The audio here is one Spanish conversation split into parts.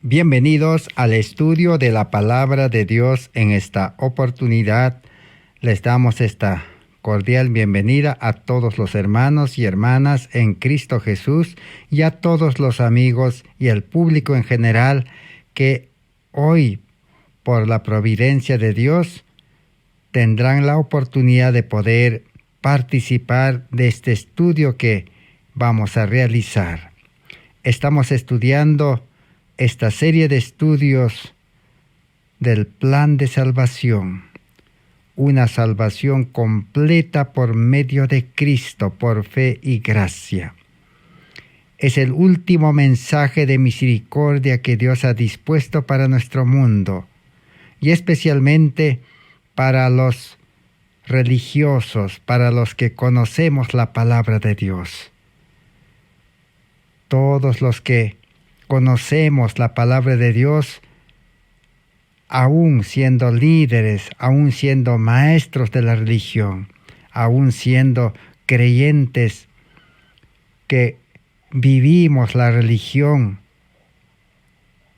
Bienvenidos al estudio de la Palabra de Dios. En esta oportunidad les damos esta cordial bienvenida a todos los hermanos y hermanas en Cristo Jesús y a todos los amigos y el público en general que hoy, por la providencia de Dios, tendrán la oportunidad de poder participar de este estudio que vamos a realizar. Estamos estudiando esta serie de estudios del plan de salvación, una salvación completa por medio de Cristo, por fe y gracia. Es el último mensaje de misericordia que Dios ha dispuesto para nuestro mundo, y especialmente para los religiosos, para los que conocemos la palabra de Dios. Todos los que conocemos la palabra de Dios, aún siendo líderes, aún siendo maestros de la religión, aún siendo creyentes que vivimos la religión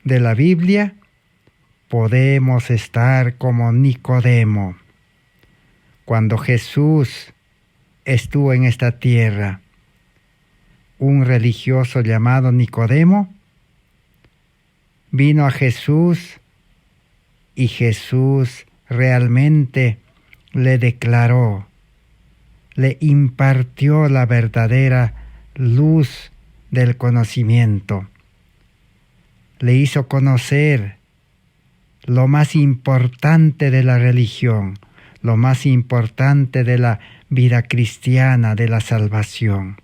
de la Biblia, podemos estar como Nicodemo. Cuando Jesús estuvo en esta tierra, un religioso llamado Nicodemo vino a Jesús y Jesús realmente le declaró, le impartió la verdadera luz del conocimiento. Le hizo conocer lo más importante de la religión, lo más importante de la vida cristiana, de la salvación.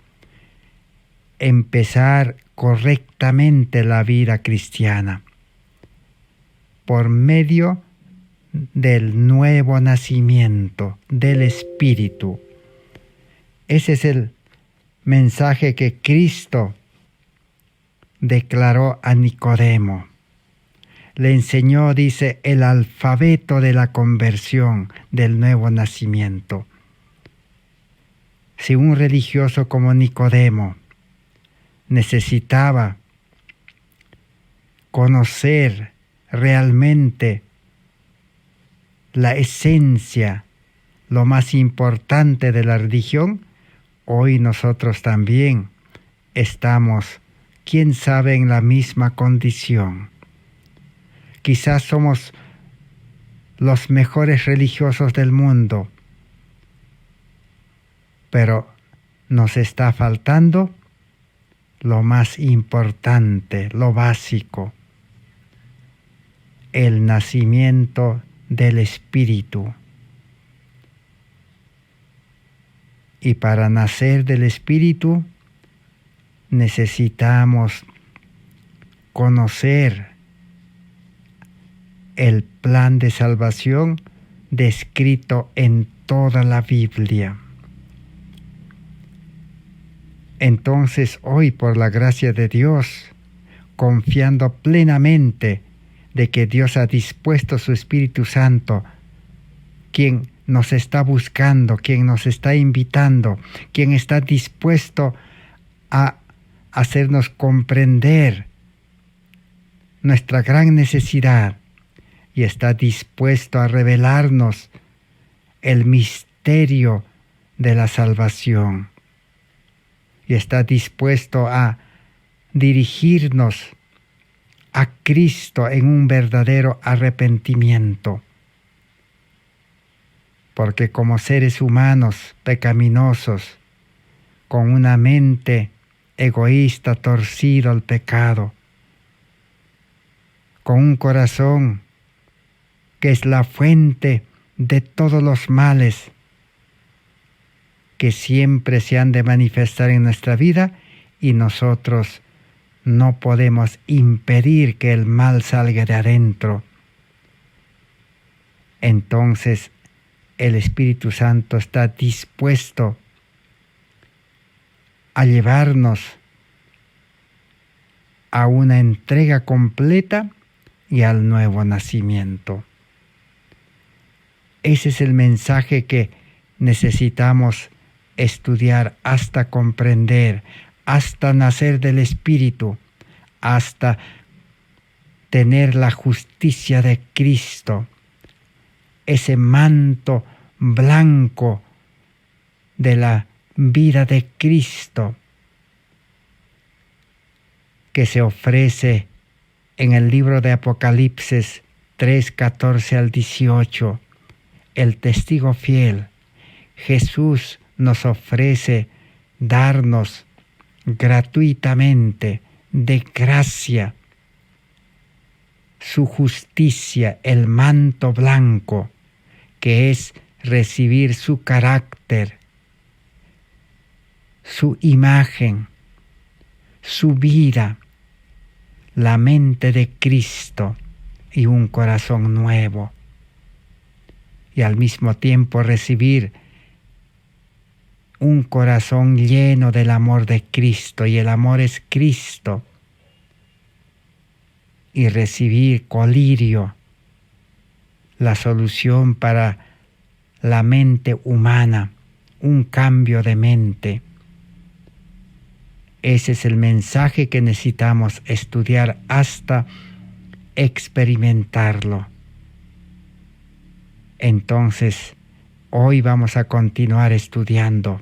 Empezar correctamente la vida cristiana por medio del nuevo nacimiento del Espíritu. Ese es el mensaje que Cristo declaró a Nicodemo. Le enseñó, dice, el alfabeto de la conversión, del nuevo nacimiento. Si un religioso como Nicodemo necesitaba conocer realmente la esencia, lo más importante de la religión, hoy nosotros también estamos, quién sabe, en la misma condición. Quizás somos los mejores religiosos del mundo, pero nos está faltando lo más importante, lo básico, el nacimiento del Espíritu. Y para nacer del Espíritu necesitamos conocer el plan de salvación descrito en toda la Biblia. Entonces hoy, por la gracia de Dios, confiando plenamente de que Dios ha dispuesto su Espíritu Santo, quien nos está buscando, quien nos está invitando, quien está dispuesto a hacernos comprender nuestra gran necesidad y está dispuesto a revelarnos el misterio de la salvación. Y está dispuesto a dirigirnos a Cristo en un verdadero arrepentimiento. Porque como seres humanos pecaminosos, con una mente egoísta, torcido al pecado, con un corazón que es la fuente de todos los males que siempre se han de manifestar en nuestra vida, y nosotros no podemos impedir que el mal salga de adentro. Entonces el Espíritu Santo está dispuesto a llevarnos a una entrega completa y al nuevo nacimiento. Ese es el mensaje que necesitamos estudiar hasta comprender, hasta nacer del Espíritu, hasta tener la justicia de Cristo, ese manto blanco de la vida de Cristo que se ofrece en el libro de Apocalipsis 3, 14 al 18. El testigo fiel, Jesús nos ofrece darnos gratuitamente, de gracia, su justicia, el manto blanco, que es recibir su carácter, su imagen, su vida, la mente de Cristo y un corazón nuevo. Y al mismo tiempo recibir un corazón lleno del amor de Cristo, y el amor es Cristo. Y recibir colirio, la solución para la mente humana, un cambio de mente. Ese es el mensaje que necesitamos estudiar hasta experimentarlo. Entonces, hoy vamos a continuar estudiando.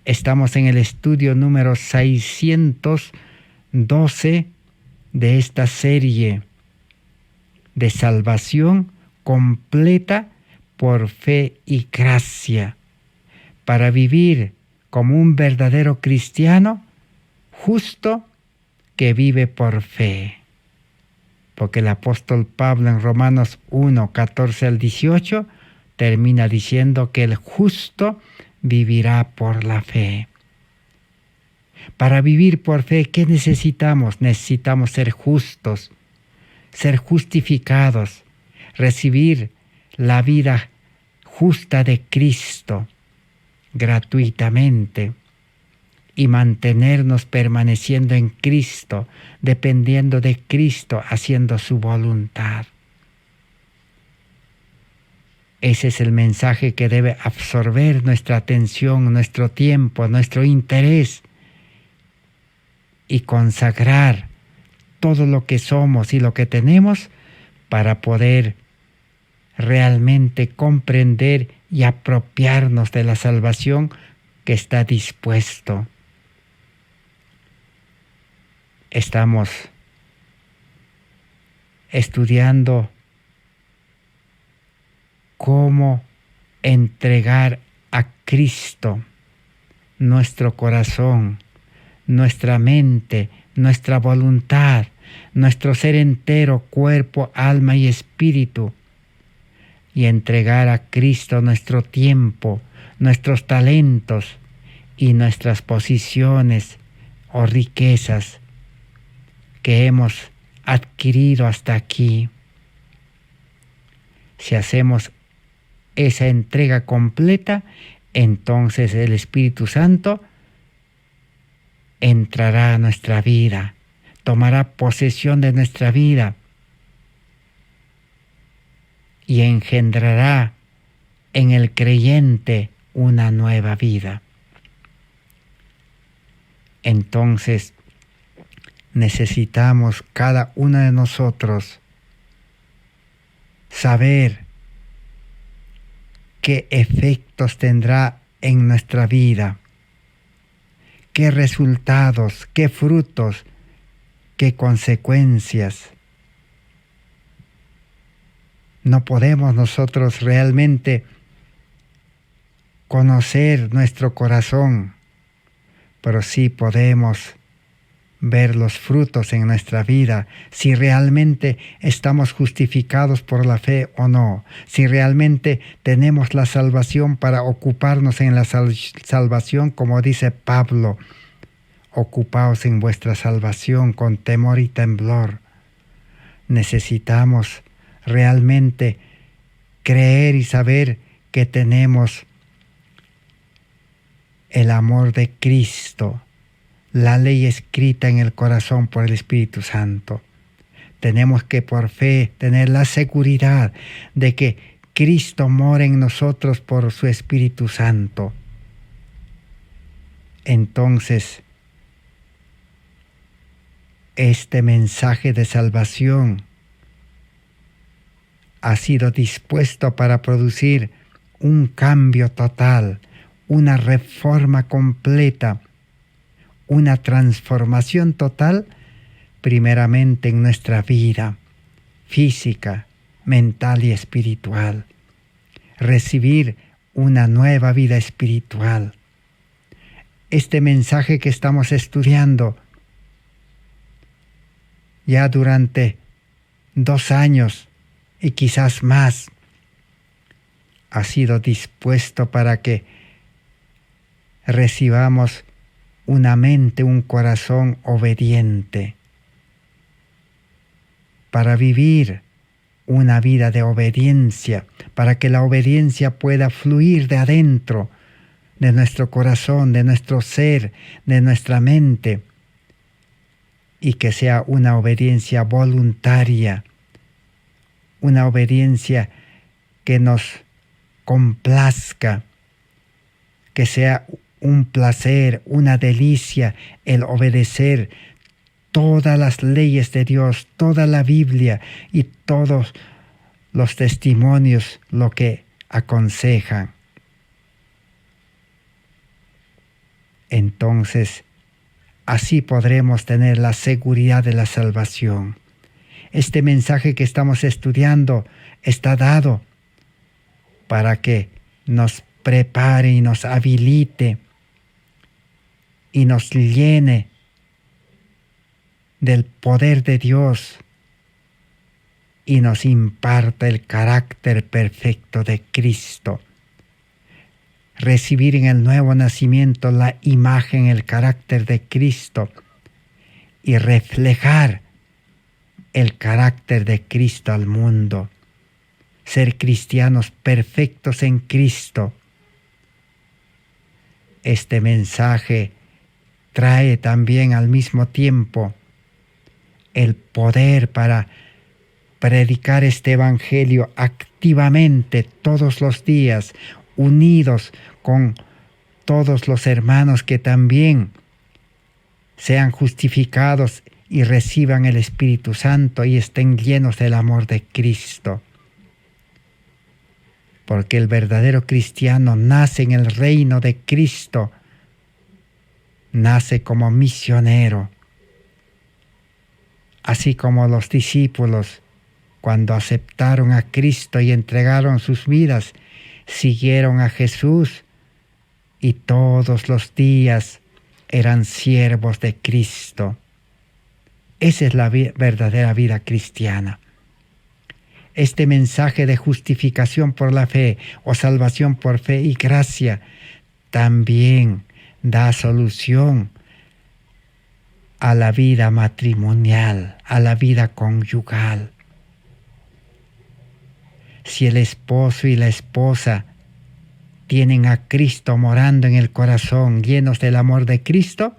Estamos en el estudio número 612 de esta serie de salvación completa por fe y gracia, para vivir como un verdadero cristiano justo que vive por fe. Porque el apóstol Pablo en Romanos 1, 14 al 18 termina diciendo que el justo vivirá por la fe. Para vivir por fe, ¿qué necesitamos? Necesitamos ser justos, ser justificados, recibir la vida justa de Cristo gratuitamente y mantenernos permaneciendo en Cristo, dependiendo de Cristo, haciendo su voluntad. Ese es el mensaje que debe absorber nuestra atención, nuestro tiempo, nuestro interés, y consagrar todo lo que somos y lo que tenemos para poder realmente comprender y apropiarnos de la salvación que está dispuesto. Estamos estudiando cómo entregar a Cristo nuestro corazón, nuestra mente, nuestra voluntad, nuestro ser entero, cuerpo, alma y espíritu, y entregar a Cristo nuestro tiempo, nuestros talentos y nuestras posiciones o riquezas que hemos adquirido hasta aquí. Si hacemos esa entrega completa, entonces el Espíritu Santo entrará a nuestra vida, tomará posesión de nuestra vida y engendrará en el creyente una nueva vida. Entonces, necesitamos cada uno de nosotros saber qué efectos tendrá en nuestra vida, qué resultados, qué frutos, qué consecuencias. No podemos nosotros realmente conocer nuestro corazón, pero sí podemos ver los frutos en nuestra vida, si realmente estamos justificados por la fe o no, si realmente tenemos la salvación para ocuparnos en la salvación, como dice Pablo, ocupaos en vuestra salvación con temor y temblor. Necesitamos realmente creer y saber que tenemos el amor de Cristo, la ley escrita en el corazón por el Espíritu Santo. Tenemos que por fe tener la seguridad de que Cristo mora en nosotros por su Espíritu Santo. Entonces, Este mensaje de salvación ha sido dispuesto para producir un cambio total, una reforma completa, una transformación total, primeramente en nuestra vida física, mental y espiritual. Recibir una nueva vida espiritual. Este mensaje que estamos estudiando ya durante 2 años y quizás más, ha sido dispuesto para que recibamos una mente, un corazón obediente, para vivir una vida de obediencia, para que la obediencia pueda fluir de adentro, de nuestro corazón, de nuestro ser, de nuestra mente, y que sea una obediencia voluntaria, una obediencia que nos complazca, que sea un placer, una delicia el obedecer todas las leyes de Dios, toda la Biblia y todos los testimonios, lo que aconsejan. Entonces, así podremos tener la seguridad de la salvación. Este mensaje que estamos estudiando está dado para que nos prepare y nos habilite y nos llene del poder de Dios y nos imparta el carácter perfecto de Cristo. Recibir en el nuevo nacimiento la imagen, el carácter de Cristo y reflejar el carácter de Cristo al mundo. Ser cristianos perfectos en Cristo. Este mensaje trae también al mismo tiempo el poder para predicar este evangelio activamente todos los días, unidos con todos los hermanos que también sean justificados y reciban el Espíritu Santo y estén llenos del amor de Cristo. Porque el verdadero cristiano nace en el reino de Cristo, nace como misionero. Así como los discípulos, cuando aceptaron a Cristo y entregaron sus vidas, siguieron a Jesús y todos los días eran siervos de Cristo. Esa es la verdadera vida cristiana. Este mensaje de justificación por la fe o salvación por fe y gracia también da solución a la vida matrimonial, a la vida conyugal. Si el esposo y la esposa tienen a Cristo morando en el corazón, llenos del amor de Cristo,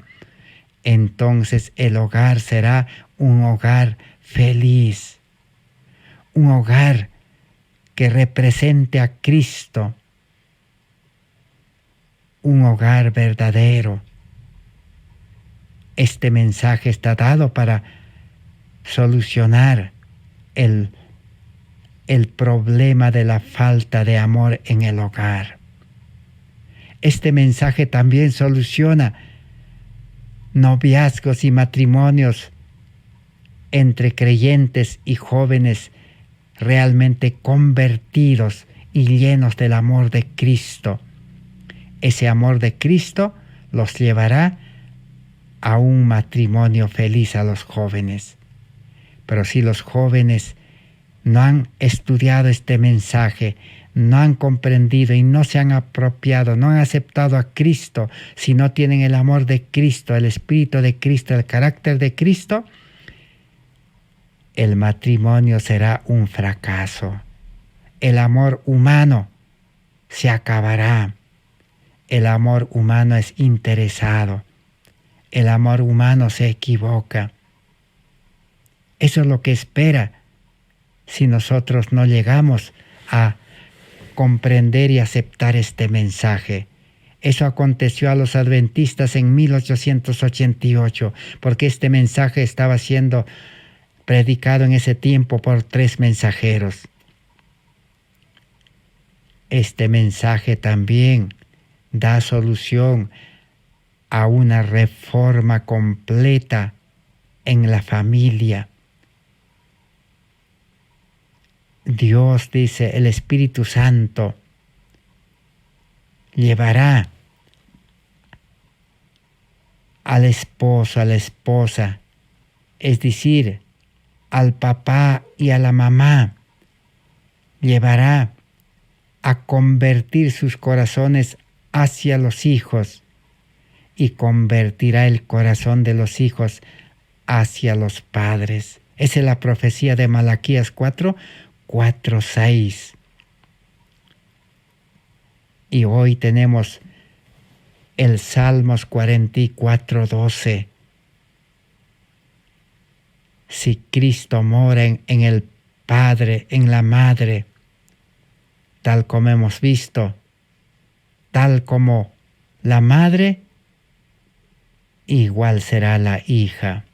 entonces el hogar será un hogar feliz, un hogar que represente a Cristo, un hogar verdadero. Este mensaje está dado para solucionar el problema de la falta de amor en el hogar. Este mensaje también soluciona noviazgos y matrimonios entre creyentes y jóvenes realmente convertidos y llenos del amor de Cristo. Ese amor de Cristo los llevará a un matrimonio feliz a los jóvenes. Pero si los jóvenes no han estudiado este mensaje, no han comprendido y no se han apropiado, no han aceptado a Cristo, si no tienen el amor de Cristo, el Espíritu de Cristo, el carácter de Cristo, el matrimonio será un fracaso. El amor humano se acabará. El amor humano es interesado. El amor humano se equivoca. Eso es lo que espera si nosotros no llegamos a comprender y aceptar este mensaje. Eso aconteció a los adventistas en 1888, porque este mensaje estaba siendo predicado en ese tiempo por 3 mensajeros. Este mensaje también da solución a una reforma completa en la familia. Dios dice, el Espíritu Santo llevará al esposo, a la esposa, es decir, al papá y a la mamá, llevará a convertir sus corazones hacia los hijos y convertirá el corazón de los hijos hacia los padres. Esa es la profecía de Malaquías 4:6. Y hoy tenemos el Salmos 44:12. Si Cristo mora en el Padre, en la Madre, tal como hemos visto, tal como la madre, igual será la hija.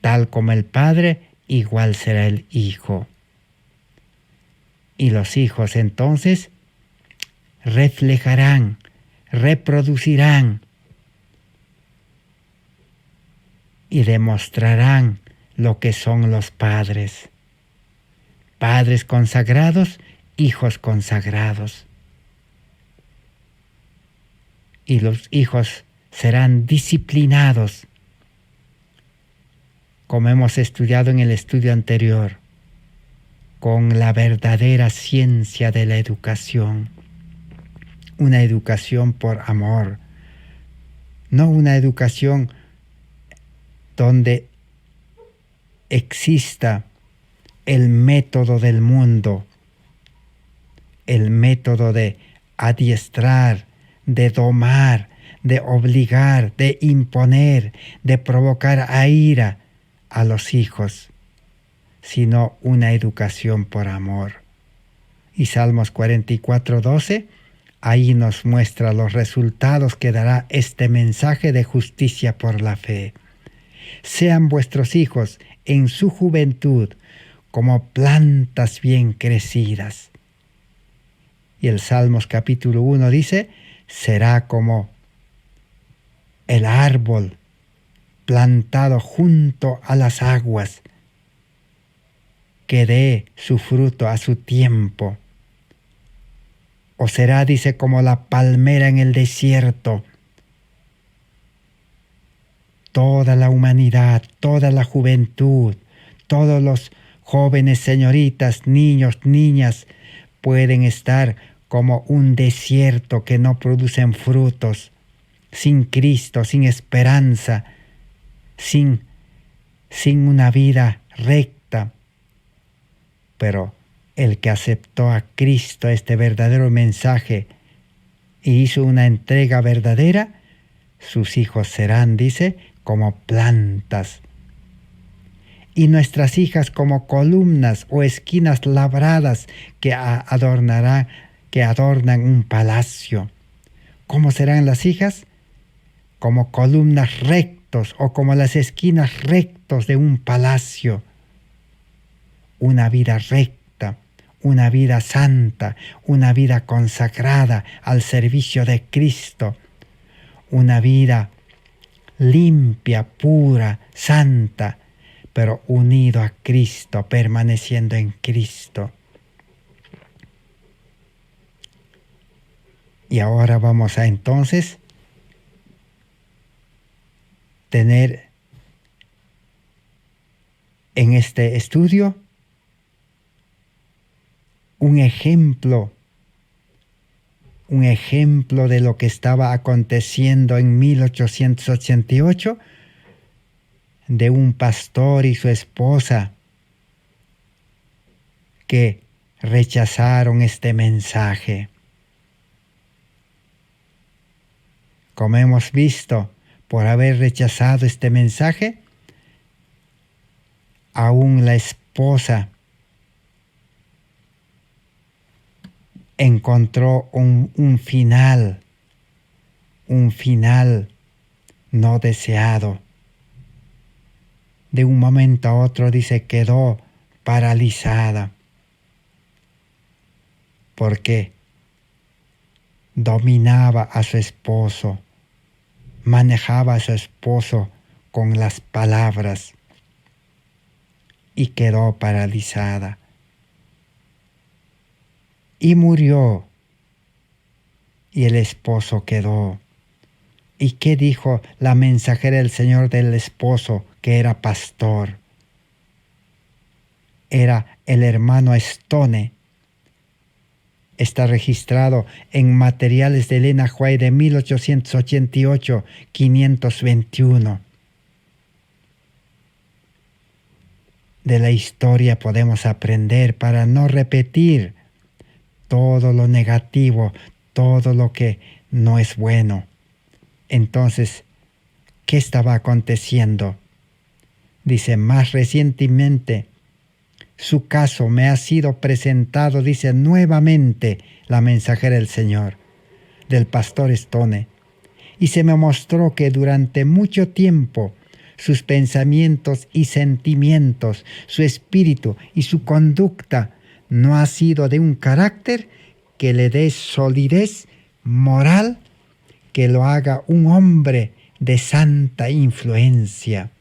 Tal como el Padre, igual será el Hijo. Y los hijos entonces reflejarán, reproducirán y demostrarán lo que son los padres. Padres consagrados, hijos consagrados. Y los hijos serán disciplinados, como hemos estudiado en el estudio anterior, con la verdadera ciencia de la educación. Una educación por amor, no una educación donde exista el método del mundo, el método de adiestrar, de domar, de obligar, de imponer, de provocar a ira a los hijos, sino una educación por amor. Y Salmos 44:12, ahí nos muestra los resultados que dará este mensaje de justicia por la fe. Sean vuestros hijos en su juventud como plantas bien crecidas. Y el Salmos capítulo 1 dice, será como el árbol plantado junto a las aguas, que dé su fruto a su tiempo. O será, dice, como la palmera en el desierto. Toda la humanidad, toda la juventud, todos los jóvenes, señoritas, niños, niñas, pueden estar como un desierto que no producen frutos, sin Cristo, sin esperanza, sin una vida recta. Pero el que aceptó a Cristo, este verdadero mensaje, y hizo una entrega verdadera, sus hijos serán, dice, como plantas. Y nuestras hijas como columnas o esquinas labradas que adornan un palacio. ¿Cómo serán las hijas? Como columnas rectos o como las esquinas rectos de un palacio. Una vida recta, una vida santa, una vida consagrada al servicio de Cristo, una vida limpia, pura, santa, pero unido a Cristo, permaneciendo en Cristo. Y ahora vamos a entonces tener en este estudio un ejemplo de lo que estaba aconteciendo en 1888, de un pastor y su esposa que rechazaron este mensaje. Como hemos visto, por haber rechazado este mensaje, aún la esposa encontró un final un final no deseado. De un momento a otro, dice, quedó paralizada porque dominaba a su esposo, manejaba a su esposo con las palabras y quedó paralizada. Y murió, y el esposo quedó. ¿Y qué dijo la mensajera del Señor del esposo, que era pastor? Era el hermano Stone. Está registrado en Materiales de Elena White de 1888, 521. De la historia podemos aprender para no repetir todo lo negativo, todo lo que no es bueno. Entonces, ¿qué estaba aconteciendo? Dice, más recientemente, su caso me ha sido presentado, dice nuevamente la mensajera del Señor, del pastor Stone, y se me mostró que durante mucho tiempo sus pensamientos y sentimientos, su espíritu y su conducta no ha sido de un carácter que le dé solidez moral, que lo haga un hombre de santa influencia.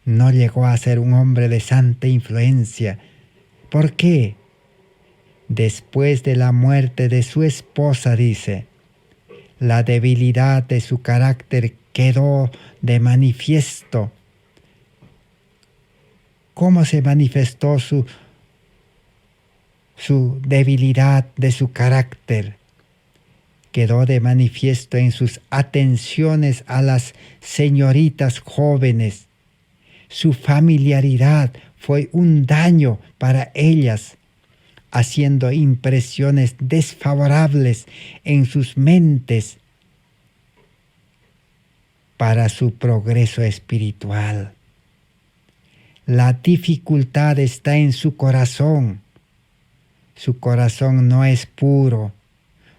No llegó a ser un hombre de santa influencia. ¿Por qué? Después de la muerte de su esposa, dice, la debilidad de su carácter quedó de manifiesto. ¿Cómo se manifestó su debilidad de su carácter? Quedó de manifiesto en sus atenciones a las señoritas jóvenes. Su familiaridad fue un daño para ellas, haciendo impresiones desfavorables en sus mentes para su progreso espiritual. La dificultad está en su corazón. Su corazón no es puro.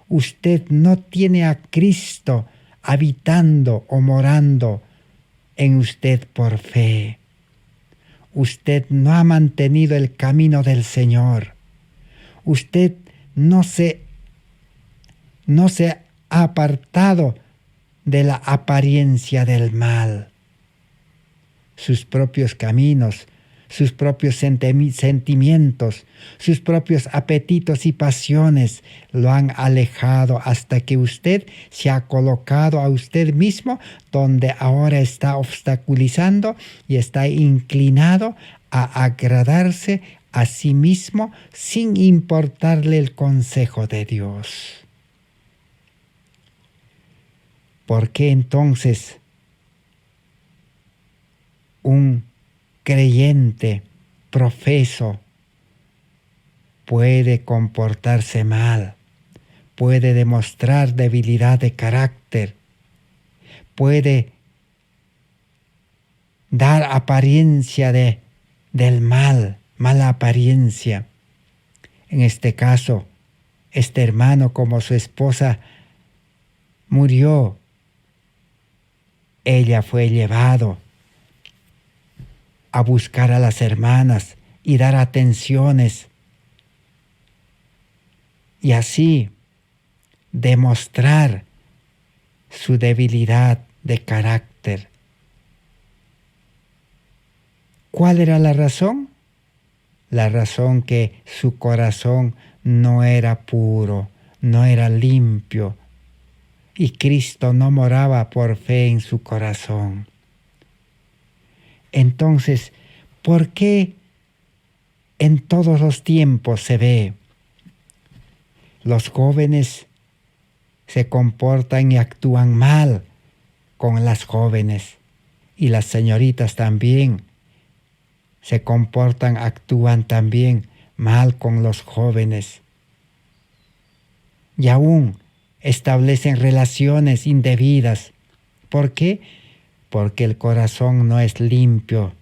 Usted no tiene a Cristo habitando o morando en usted por fe. Usted no ha mantenido el camino del Señor. Usted no se ha apartado de la apariencia del mal. Sus propios caminos, sus propios sentimientos, sus propios apetitos y pasiones lo han alejado hasta que usted se ha colocado a usted mismo donde ahora está obstaculizando y está inclinado a agradarse a sí mismo sin importarle el consejo de Dios. ¿Por qué entonces un creyente profeso puede comportarse mal, puede demostrar debilidad de carácter, puede dar apariencia del mal, mala apariencia? En este caso, este hermano, como su esposa murió, ella fue llevado a buscar a las hermanas y dar atenciones y así demostrar su debilidad de carácter. ¿Cuál era la razón? La razón que su corazón no era puro, no era limpio, y Cristo no moraba por fe en su corazón. Entonces, ¿por qué en todos los tiempos se ve? Los jóvenes se comportan y actúan mal con las jóvenes, y las señoritas también se comportan, actúan también mal con los jóvenes. Y aún establecen relaciones indebidas. ¿Por qué? Porque el corazón no es limpio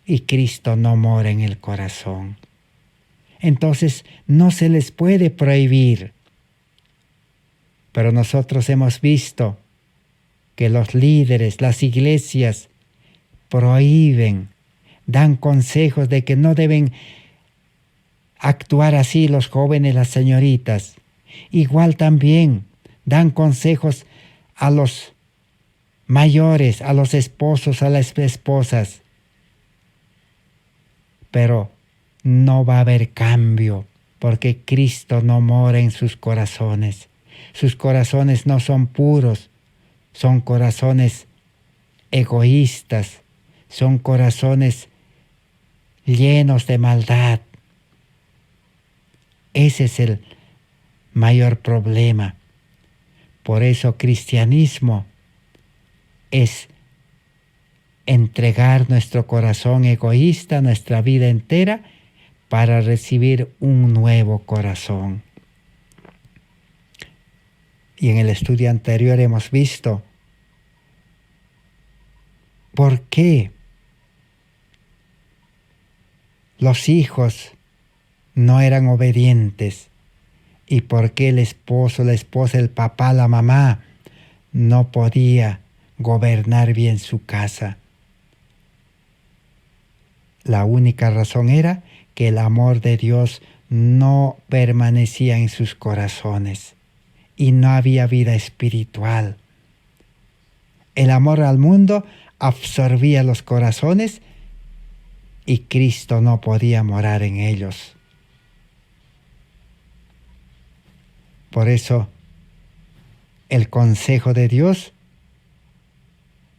y Cristo no mora en el corazón. Entonces no se les puede prohibir. Pero nosotros hemos visto que los líderes, las iglesias, prohíben, dan consejos de que no deben actuar así los jóvenes, las señoritas. Igual también dan consejos a los mayores, a los esposos, a las esposas. Pero no va a haber cambio porque Cristo no mora en sus corazones. Sus corazones no son puros, son corazones egoístas, son corazones llenos de maldad. Ese es el mayor problema. Por eso cristianismo es entregar nuestro corazón egoísta, nuestra vida entera, para recibir un nuevo corazón. Y en el estudio anterior hemos visto por qué los hijos no eran obedientes y por qué el esposo, la esposa, el papá, la mamá no podía gobernar bien su casa. La única razón era que el amor de Dios no permanecía en sus corazones y no había vida espiritual. El amor al mundo absorbía los corazones y Cristo no podía morar en ellos. Por eso, el consejo de Dios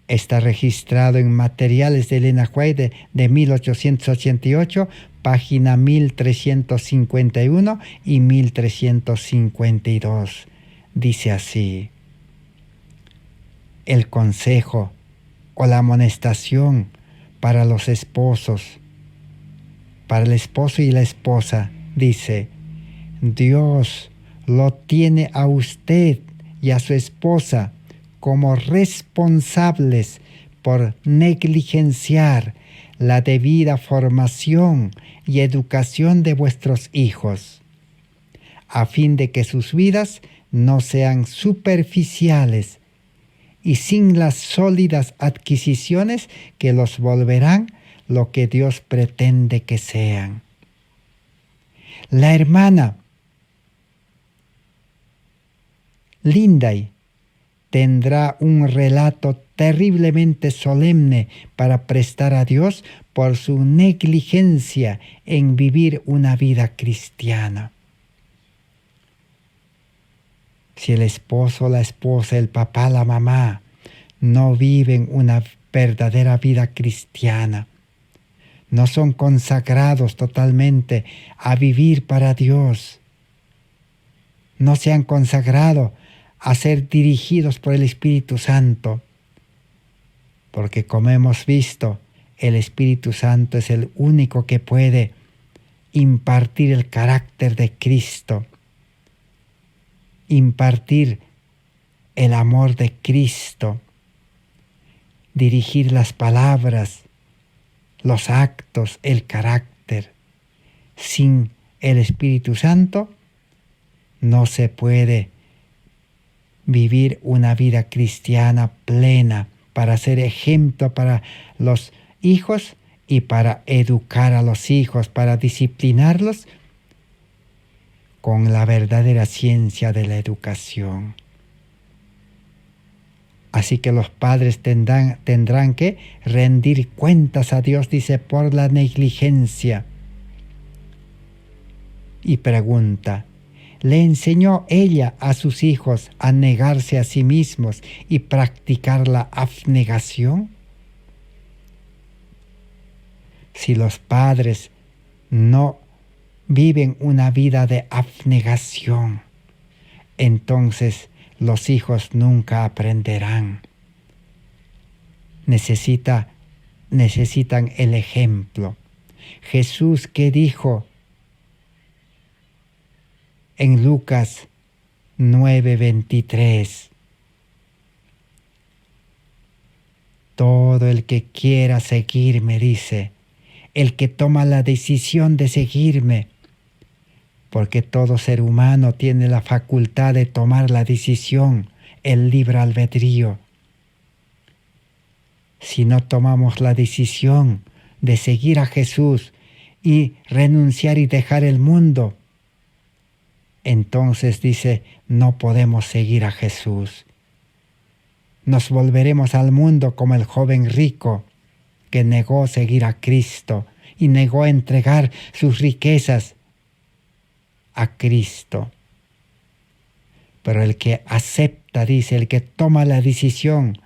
está registrado en Materiales de Elena White de 1888, página 1351 y 1352. Dice así: el consejo o la amonestación para los esposos, para el esposo y la esposa, dice: Dios lo tiene a usted y a su esposa como responsables por negligenciar la debida formación y educación de vuestros hijos, a fin de que sus vidas no sean superficiales y sin las sólidas adquisiciones que los volverán lo que Dios pretende que sean. La hermana Linday tendrá un relato terriblemente solemne para prestar a Dios por su negligencia en vivir una vida cristiana. Si el esposo, la esposa, el papá, la mamá no viven una verdadera vida cristiana, no son consagrados totalmente a vivir para Dios, no se han consagrado a ser dirigidos por el Espíritu Santo, porque como hemos visto, el Espíritu Santo es el único que puede impartir el carácter de Cristo, impartir el amor de Cristo, dirigir las palabras, los actos, el carácter. Sin el Espíritu Santo no se puede vivir una vida cristiana plena para ser ejemplo para los hijos y para educar a los hijos, para disciplinarlos con la verdadera ciencia de la educación. Así que los padres tendrán que rendir cuentas a Dios, dice, por la negligencia. Y pregunta: ¿le enseñó ella a sus hijos a negarse a sí mismos y practicar la abnegación? Si los padres no viven una vida de abnegación, entonces los hijos nunca aprenderán. Necesitan el ejemplo. Jesús, ¿qué dijo en Lucas 9:23? Todo el que quiera seguirme, dice, el que toma la decisión de seguirme, porque todo ser humano tiene la facultad de tomar la decisión, el libre albedrío. Si no tomamos la decisión de seguir a Jesús y renunciar y dejar el mundo, entonces dice, no podemos seguir a Jesús. Nos volveremos al mundo como el joven rico que negó seguir a Cristo y negó entregar sus riquezas a Cristo. Pero el que acepta, dice, el que toma la decisión,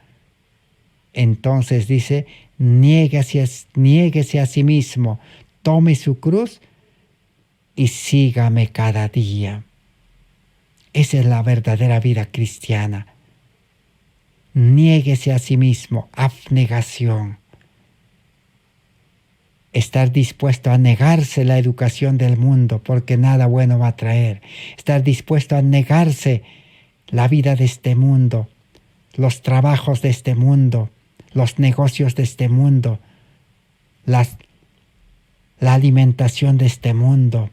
entonces dice, niéguese a sí mismo, tome su cruz y sígame cada día. Esa es la verdadera vida cristiana. Niéguese a sí mismo, abnegación. Estar dispuesto a negarse la educación del mundo porque nada bueno va a traer. Estar dispuesto a negarse la vida de este mundo, los trabajos de este mundo, los negocios de este mundo, la alimentación de este mundo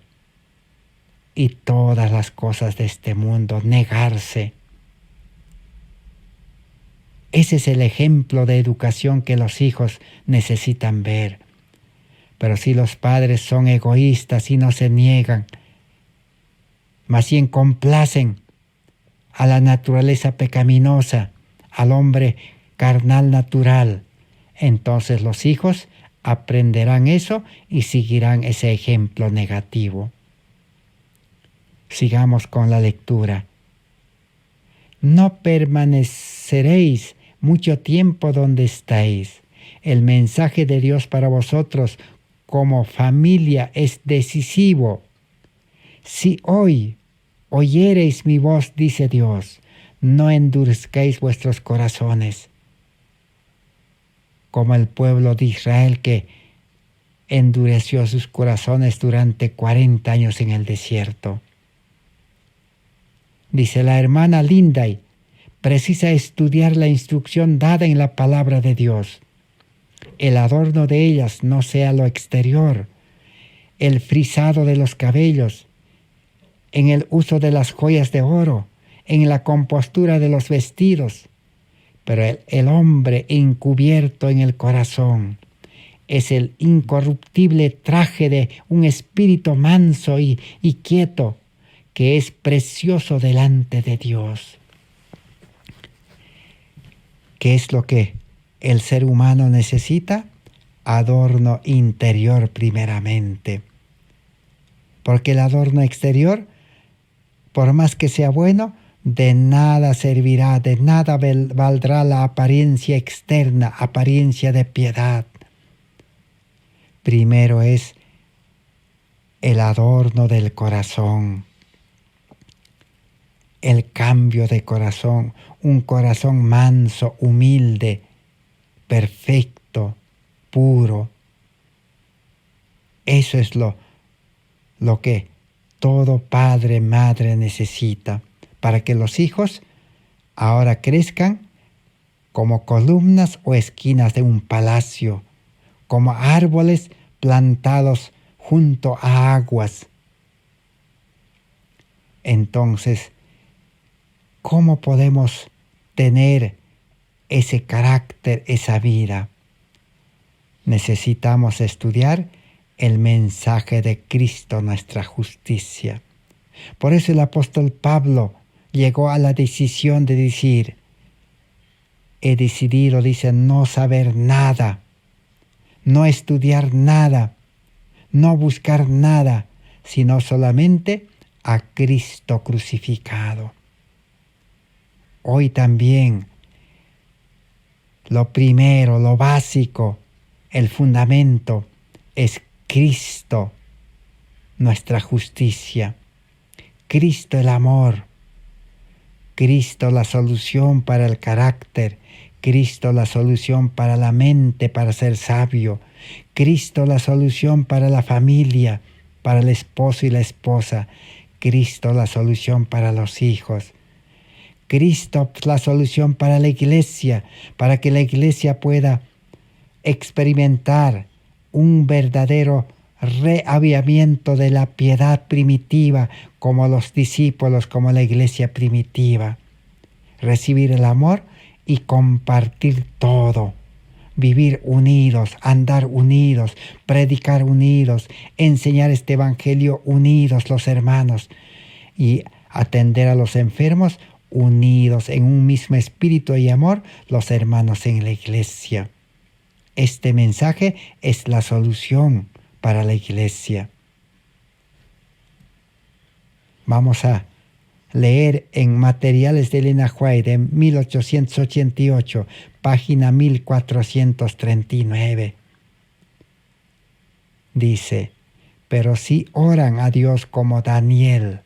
y todas las cosas de este mundo. Negarse. Ese es el ejemplo de educación que los hijos necesitan ver. Pero si los padres son egoístas y no se niegan, más bien complacen a la naturaleza pecaminosa, al hombre carnal natural, entonces los hijos aprenderán eso y seguirán ese ejemplo negativo. Sigamos con la lectura. No permaneceréis mucho tiempo donde estáis. El mensaje de Dios para vosotros como familia es decisivo. Si hoy oyereis mi voz, dice Dios, no endurezcáis vuestros corazones, como el pueblo de Israel que endureció sus corazones durante 40 años en el desierto. Dice la hermana Linday, precisa estudiar la instrucción dada en la palabra de Dios. El adorno de ellas no sea lo exterior, el frisado de los cabellos, en el uso de las joyas de oro, en la compostura de los vestidos, pero el hombre encubierto en el corazón es el incorruptible traje de un espíritu manso y quieto, que es precioso delante de Dios. ¿Qué es lo que el ser humano necesita? Adorno interior primeramente. Porque el adorno exterior, por más que sea bueno, de nada servirá, de nada valdrá la apariencia externa, apariencia de piedad. Primero es el adorno del corazón, el cambio de corazón, un corazón manso, humilde, perfecto, puro. Eso es lo que todo padre, madre necesita para que los hijos ahora crezcan como columnas o esquinas de un palacio, como árboles plantados junto a aguas. Entonces, ¿cómo podemos tener ese carácter, esa vida? Necesitamos estudiar el mensaje de Cristo, nuestra justicia. Por eso el apóstol Pablo llegó a la decisión de decir, he decidido, dice, no saber nada, no estudiar nada, no buscar nada, sino solamente a Cristo crucificado. Hoy también, lo primero, lo básico, el fundamento es Cristo, nuestra justicia. Cristo el amor. Cristo la solución para el carácter. Cristo la solución para la mente, para ser sabio. Cristo la solución para la familia, para el esposo y la esposa. Cristo la solución para los hijos. Cristo la solución para la iglesia, para que la iglesia pueda experimentar un verdadero reavivamiento de la piedad primitiva, como los discípulos, como la iglesia primitiva. Recibir el amor y compartir todo. Vivir unidos, andar unidos, predicar unidos, enseñar este evangelio unidos los hermanos y atender a los enfermos unidos en un mismo espíritu y amor los hermanos en la iglesia. Este mensaje es la solución para la iglesia. Vamos a leer en Materiales de Elena White de 1888, página 1439. Dice: pero si oran a Dios como Daniel,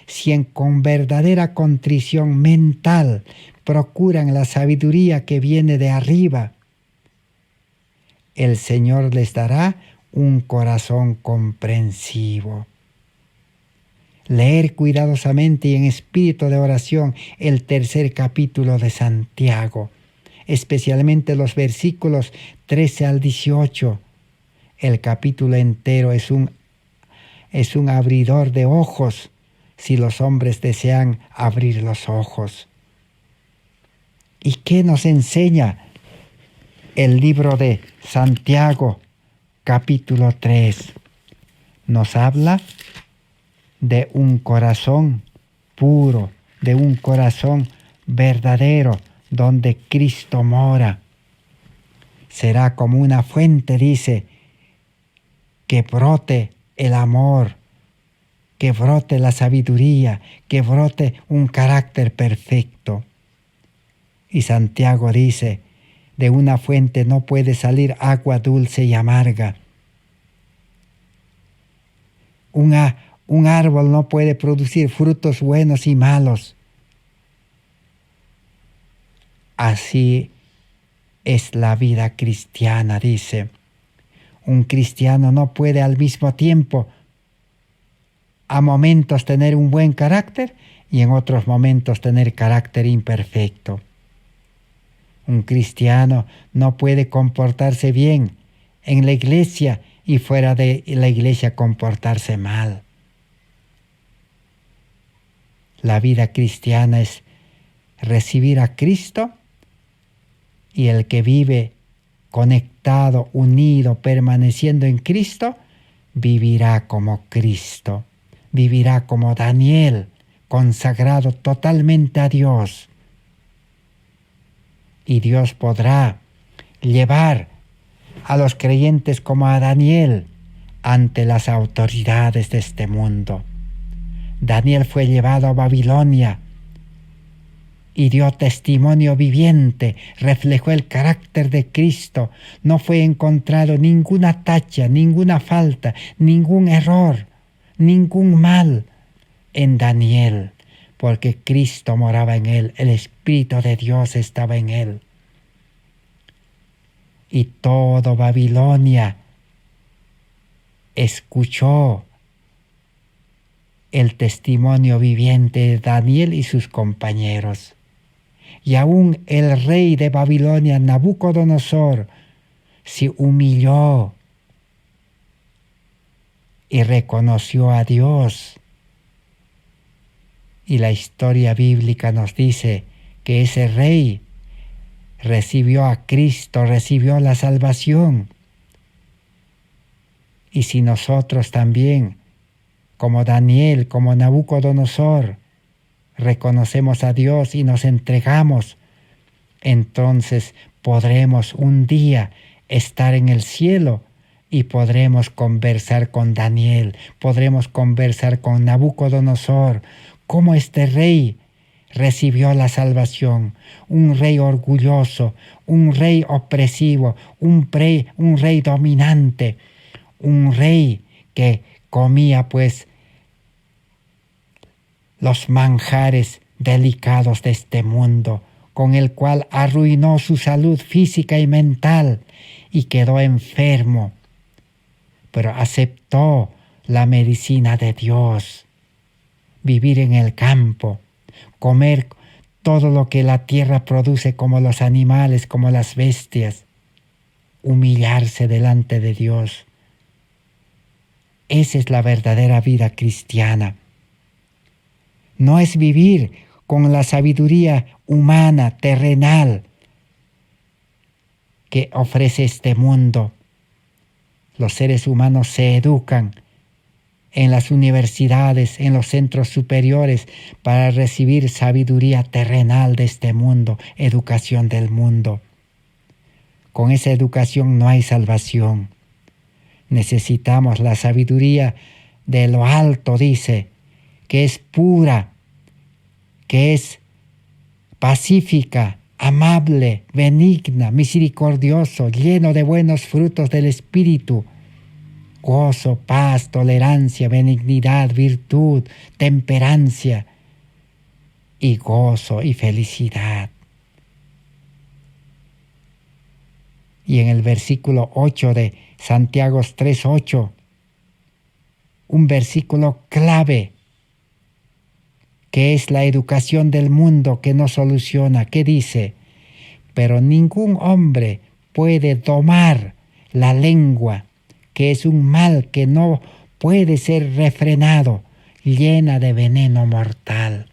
si con verdadera contrición mental procuran la sabiduría que viene de arriba, el Señor les dará un corazón comprensivo. Leer cuidadosamente y en espíritu de oración el 3er capítulo de Santiago, especialmente los versículos 13 al 18. El capítulo entero es un abridor de ojos si los hombres desean abrir los ojos. ¿Y qué nos enseña el libro de Santiago, capítulo 3? Nos habla de un corazón puro, de un corazón verdadero, donde Cristo mora. Será como una fuente, dice, que brote el amor, que brote la sabiduría, que brote un carácter perfecto. Y Santiago dice: de una fuente no puede salir agua dulce y amarga. Un árbol no puede producir frutos buenos y malos. Así es la vida cristiana, dice. Un cristiano no puede al mismo tiempo a momentos tener un buen carácter y en otros momentos tener carácter imperfecto. Un cristiano no puede comportarse bien en la iglesia y fuera de la iglesia comportarse mal. La vida cristiana es recibir a Cristo, y el que vive conectado, unido, permaneciendo en Cristo, vivirá como Cristo, vivirá como Daniel, consagrado totalmente a Dios. Y Dios podrá llevar a los creyentes como a Daniel ante las autoridades de este mundo. Daniel fue llevado a Babilonia y dio testimonio viviente, reflejó el carácter de Cristo. No fue encontrado ninguna tacha, ninguna falta, ningún error, ningún mal en Daniel, porque Cristo moraba en él, el Espíritu de Dios estaba en él. Y todo Babilonia escuchó el testimonio viviente de Daniel y sus compañeros. Y aún el rey de Babilonia, Nabucodonosor, se humilló y reconoció a Dios. Y la historia bíblica nos dice que ese rey recibió a Cristo, recibió la salvación. Y si nosotros también, como Daniel, como Nabucodonosor, reconocemos a Dios y nos entregamos, entonces podremos un día estar en el cielo y podremos conversar con Daniel, podremos conversar con Nabucodonosor, cómo este rey recibió la salvación, un rey orgulloso, un rey opresivo, un rey dominante, un rey que comía pues los manjares delicados de este mundo, con el cual arruinó su salud física y mental y quedó enfermo, pero aceptó la medicina de Dios, vivir en el campo, comer todo lo que la tierra produce, como los animales, como las bestias, humillarse delante de Dios Esa es la verdadera vida cristiana. No es vivir con la sabiduría humana, terrenal, que ofrece este mundo. Los seres humanos se educan en las universidades, en los centros superiores, para recibir sabiduría terrenal de este mundo, educación del mundo. Con esa educación no hay salvación. Necesitamos la sabiduría de lo alto, dice, que es pura, que es pacífica, amable, benigna, misericordioso, lleno de buenos frutos del Espíritu, gozo, paz, tolerancia, benignidad, virtud, temperancia y gozo y felicidad. Y en el versículo 8 de Santiago 3:8, un versículo clave, que es la educación del mundo que no soluciona, que dice: pero ningún hombre puede domar la lengua, que es un mal que no puede ser refrenado, llena de veneno mortal.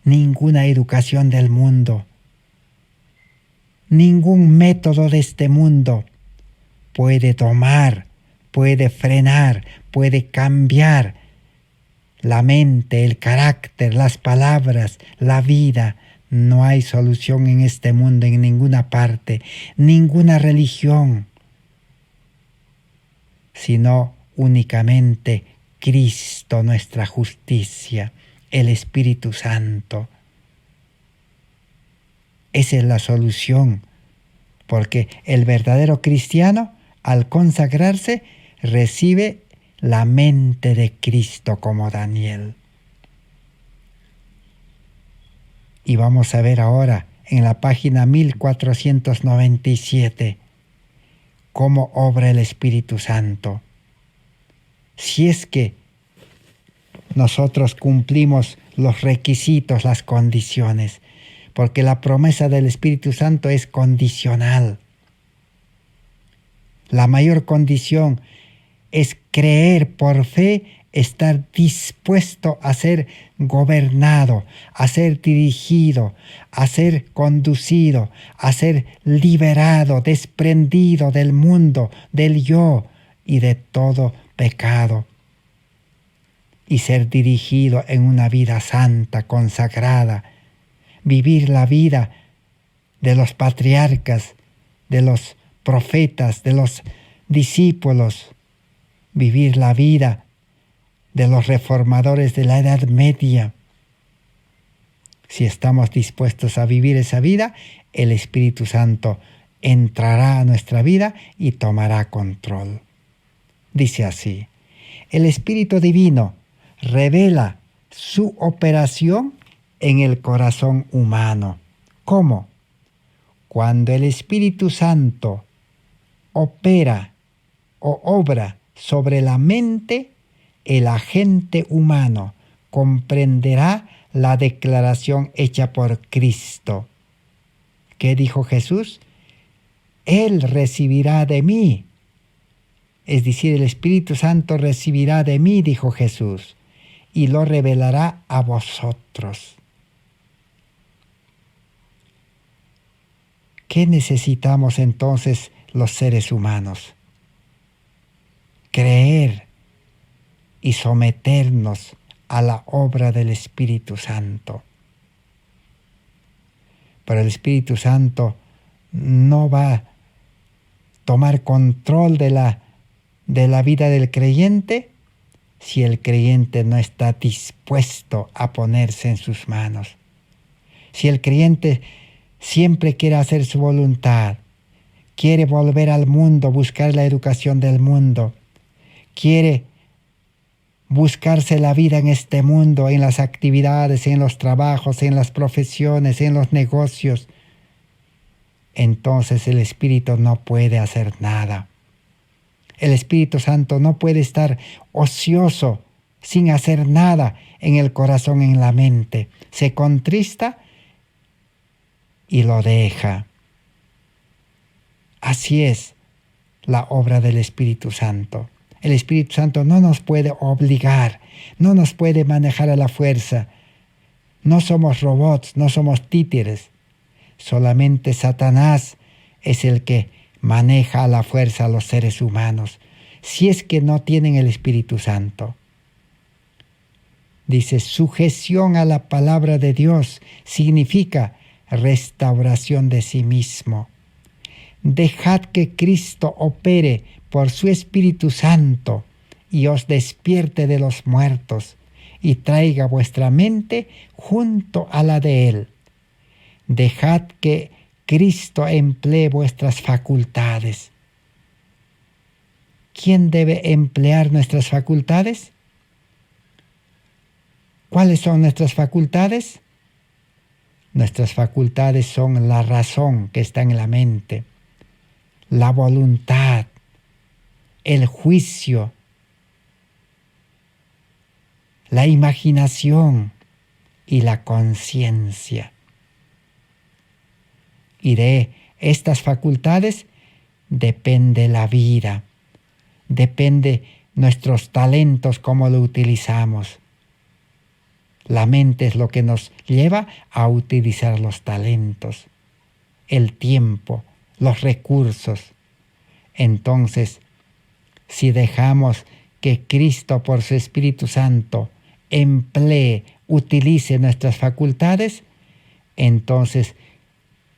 Ninguna educación del mundo, ningún método de este mundo puede domar, puede frenar, puede cambiar la mente, el carácter, las palabras, la vida. No hay solución en este mundo, en ninguna parte, ninguna religión, sino únicamente Cristo, nuestra justicia, el Espíritu Santo. Esa es la solución, porque el verdadero cristiano, al consagrarse, recibe la mente de Cristo como Daniel. Y vamos a ver ahora en la página 1497 cómo obra el Espíritu Santo. Si es que nosotros cumplimos los requisitos, las condiciones, porque la promesa del Espíritu Santo es condicional. La mayor condición es creer por fe, estar dispuesto a ser gobernado, a ser dirigido, a ser conducido, a ser liberado, desprendido del mundo, del yo y de todo pecado, y ser dirigido en una vida santa, consagrada, vivir la vida de los patriarcas, de los profetas, de los discípulos, vivir la vida de los reformadores de la Edad Media. Si estamos dispuestos a vivir esa vida, el Espíritu Santo entrará a nuestra vida y tomará control. Dice así: el Espíritu Divino revela su operación en el corazón humano. ¿Cómo? Cuando el Espíritu Santo opera o obra sobre la mente, el agente humano comprenderá la declaración hecha por Cristo. ¿Qué dijo Jesús? Él recibirá de mí. Es decir, el Espíritu Santo recibirá de mí, dijo Jesús, y lo revelará a vosotros. ¿Qué necesitamos entonces los seres humanos? Creer y someternos a la obra del Espíritu Santo. Pero el Espíritu Santo no va a tomar control de la vida del creyente si el creyente no está dispuesto a ponerse en sus manos. Si el creyente siempre quiere hacer su voluntad, quiere volver al mundo, buscar la educación del mundo, quiere buscarse la vida en este mundo, en las actividades, en los trabajos, en las profesiones, en los negocios, entonces el Espíritu no puede hacer nada. El Espíritu Santo no puede estar ocioso, sin hacer nada en el corazón, en la mente. Se contrista y lo deja. Así es la obra del Espíritu Santo. El Espíritu Santo no nos puede obligar, no nos puede manejar a la fuerza. No somos robots, no somos títeres. Solamente Satanás es el que maneja a la fuerza a los seres humanos, si es que no tienen el Espíritu Santo. Dice, sujeción a la palabra de Dios significa restauración de sí mismo. Dejad que Cristo opere por su Espíritu Santo y os despierte de los muertos y traiga vuestra mente junto a la de Él. Dejad que Cristo emplee vuestras facultades. ¿Quién debe emplear nuestras facultades? ¿Cuáles son nuestras facultades? Nuestras facultades son la razón que está en la mente, la voluntad, el juicio, la imaginación y la conciencia. Y de estas facultades depende la vida, depende nuestros talentos, cómo lo utilizamos. La mente es lo que nos lleva a utilizar los talentos, el tiempo, los recursos. Entonces, si dejamos que Cristo por su Espíritu Santo emplee, utilice nuestras facultades, entonces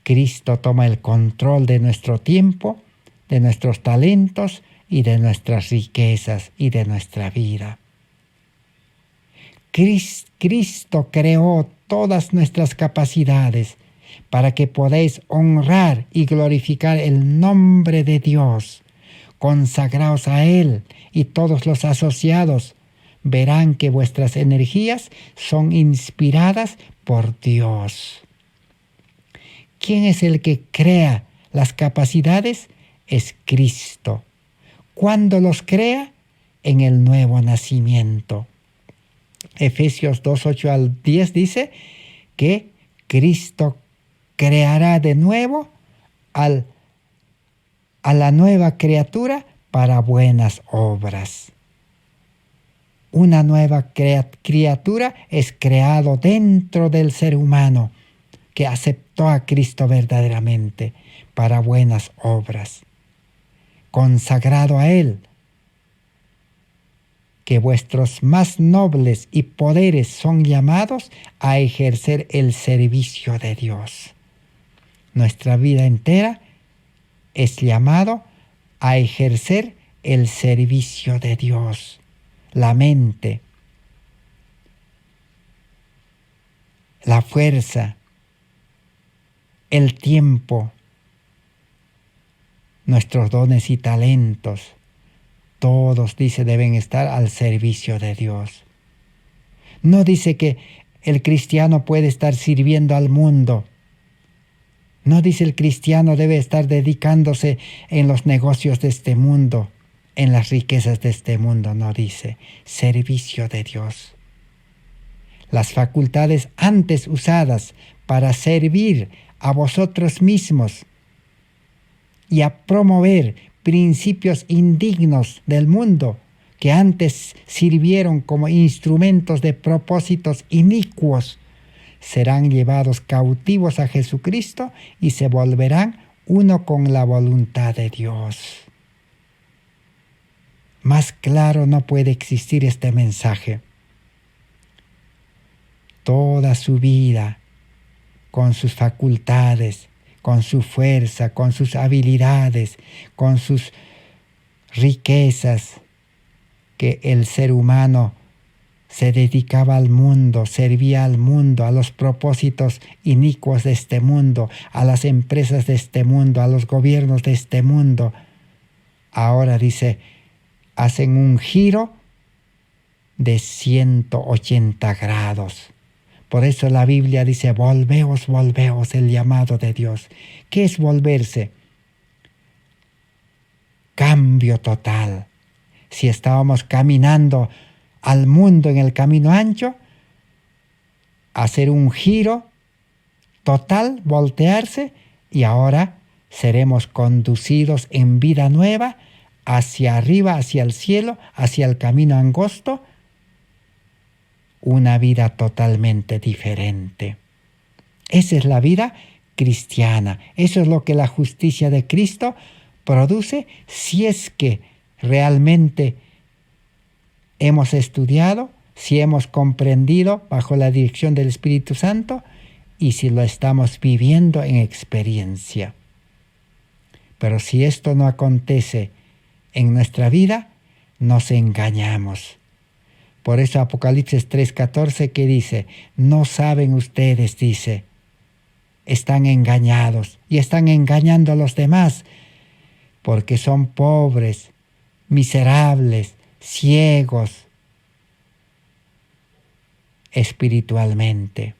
Cristo toma el control de nuestro tiempo, de nuestros talentos y de nuestras riquezas y de nuestra vida. Cristo creó todas nuestras capacidades para que podáis honrar y glorificar el nombre de Dios. Consagraos a Él y todos los asociados verán que vuestras energías son inspiradas por Dios. ¿Quién es el que crea las capacidades? Es Cristo. ¿Cuándo los crea? En el nuevo nacimiento. Efesios 2, 8 al 10 dice que Cristo creará de nuevo a la nueva criatura para buenas obras. Una nueva criatura es creado dentro del ser humano que aceptó a Cristo verdaderamente para buenas obras. Consagrado a Él, que vuestros más nobles y poderes son llamados a ejercer el servicio de Dios. Nuestra vida entera es llamado a ejercer el servicio de Dios. La mente, la fuerza, el tiempo, nuestros dones y talentos, todos, dice, deben estar al servicio de Dios. No dice que el cristiano puede estar sirviendo al mundo. No dice el cristiano debe estar dedicándose en los negocios de este mundo, en las riquezas de este mundo. No dice, servicio de Dios. Las facultades antes usadas para servir a vosotros mismos y a promover principios indignos del mundo que antes sirvieron como instrumentos de propósitos inicuos, serán llevados cautivos a Jesucristo y se volverán uno con la voluntad de Dios. Más claro no puede existir este mensaje. Toda su vida, con sus facultades, con su fuerza, con sus habilidades, con sus riquezas, que el ser humano se dedicaba al mundo, servía al mundo, a los propósitos inicuos de este mundo, a las empresas de este mundo, a los gobiernos de este mundo. Ahora dice, hacen un giro de 180 grados. Por eso la Biblia dice, volveos, volveos, el llamado de Dios. ¿Qué es volverse? Cambio total. Si estábamos caminando al mundo en el camino ancho, hacer un giro total, voltearse y ahora seremos conducidos en vida nueva hacia arriba, hacia el cielo, hacia el camino angosto, una vida totalmente diferente. Esa es la vida cristiana. Eso es lo que la justicia de Cristo produce si es que realmente hemos estudiado, si hemos comprendido bajo la dirección del Espíritu Santo y si lo estamos viviendo en experiencia. Pero si esto no acontece en nuestra vida, nos engañamos. Por eso Apocalipsis 3:14 que dice, no saben ustedes, dice, están engañados y están engañando a los demás porque son pobres, miserables, ciegos espiritualmente.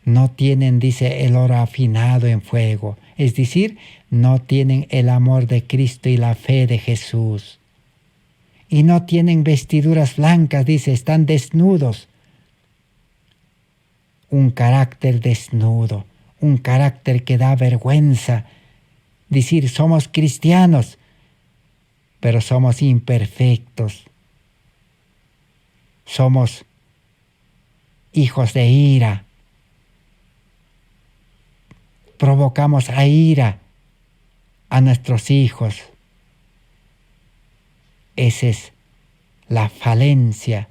No tienen, dice, el oro afinado en fuego, es decir, no tienen el amor de Cristo y la fe de Jesús. Y no tienen vestiduras blancas, dice, están desnudos. Un carácter desnudo, un carácter que da vergüenza. Decir, somos cristianos, pero somos imperfectos. Somos hijos de ira. Provocamos a ira a nuestros hijos. Esa es la falencia,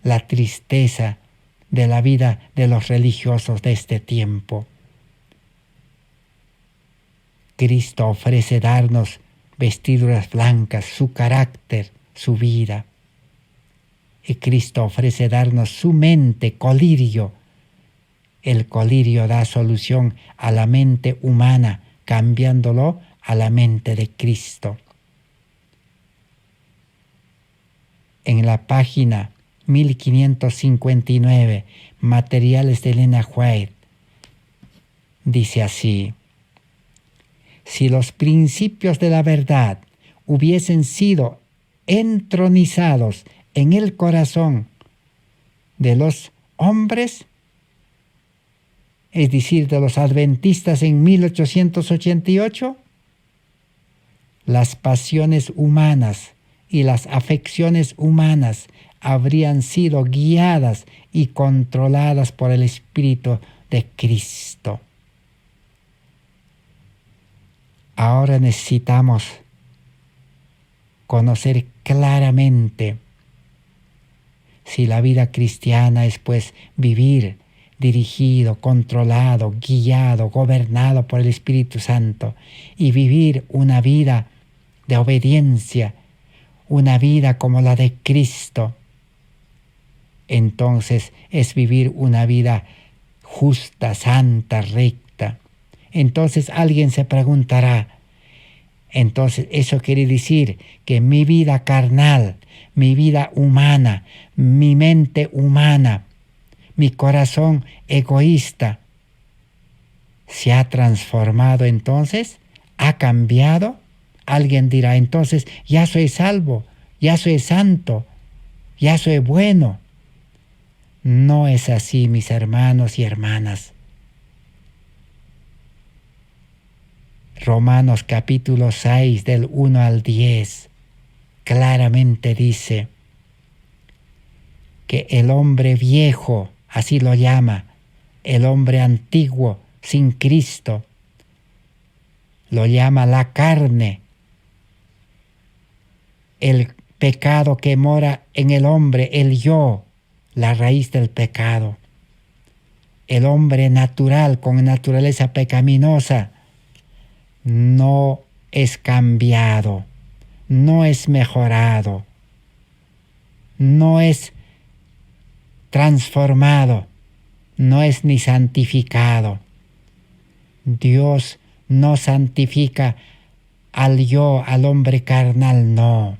la tristeza de la vida de los religiosos de este tiempo. Cristo ofrece darnos vestiduras blancas, su carácter, su vida. Y Cristo ofrece darnos su mente, colirio. El colirio da solución a la mente humana, cambiándolo a la mente de Cristo. En la página 1559, Materiales de Elena White, dice así: si los principios de la verdad hubiesen sido entronizados en el corazón de los hombres, es decir, de los adventistas en 1888, las pasiones humanas y las afecciones humanas habrían sido guiadas y controladas por el Espíritu de Cristo. Ahora necesitamos conocer claramente si la vida cristiana es pues vivir dirigido, controlado, guiado, gobernado por el Espíritu Santo y vivir una vida de obediencia, una vida como la de Cristo. Entonces es vivir una vida justa, santa, recta. Entonces alguien se preguntará, entonces eso quiere decir que mi vida carnal, mi vida humana, mi mente humana, mi corazón egoísta, ¿se ha transformado entonces? ¿Ha cambiado? Alguien dirá, entonces ya soy salvo, ya soy santo, ya soy bueno. No es así, mis hermanos y hermanas. Romanos capítulo 6 del 1 al 10 claramente dice que el hombre viejo, así lo llama, el hombre antiguo sin Cristo, lo llama la carne, el pecado que mora en el hombre, el yo, la raíz del pecado. El hombre natural con naturaleza pecaminosa no es cambiado, no es mejorado, no es transformado, no es ni santificado. Dios no santifica al yo, al hombre carnal, no.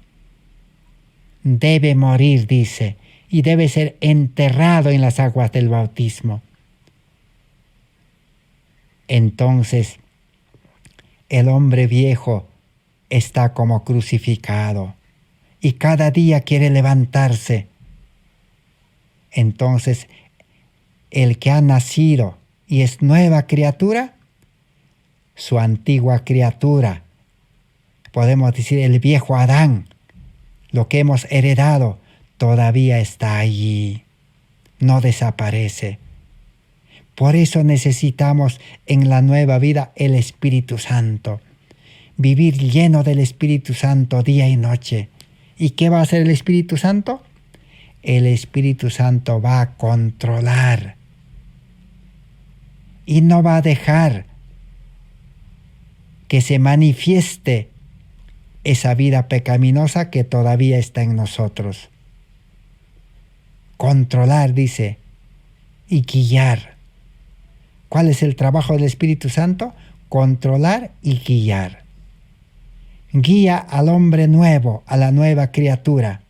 Debe morir, dice, y debe ser enterrado en las aguas del bautismo. Entonces, el hombre viejo está como crucificado y cada día quiere levantarse. Entonces, el que ha nacido y es nueva criatura, su antigua criatura. Podemos decir el viejo Adán, lo que hemos heredado, todavía está allí, no desaparece. Por eso necesitamos en la nueva vida el Espíritu Santo. Vivir lleno del Espíritu Santo día y noche. ¿Y qué va a hacer el Espíritu Santo? El Espíritu Santo va a controlar y no va a dejar que se manifieste esa vida pecaminosa que todavía está en nosotros. Controlar, dice, y guiar. ¿Cuál es el trabajo del Espíritu Santo? Controlar y guiar. Guía al hombre nuevo, a la nueva criatura.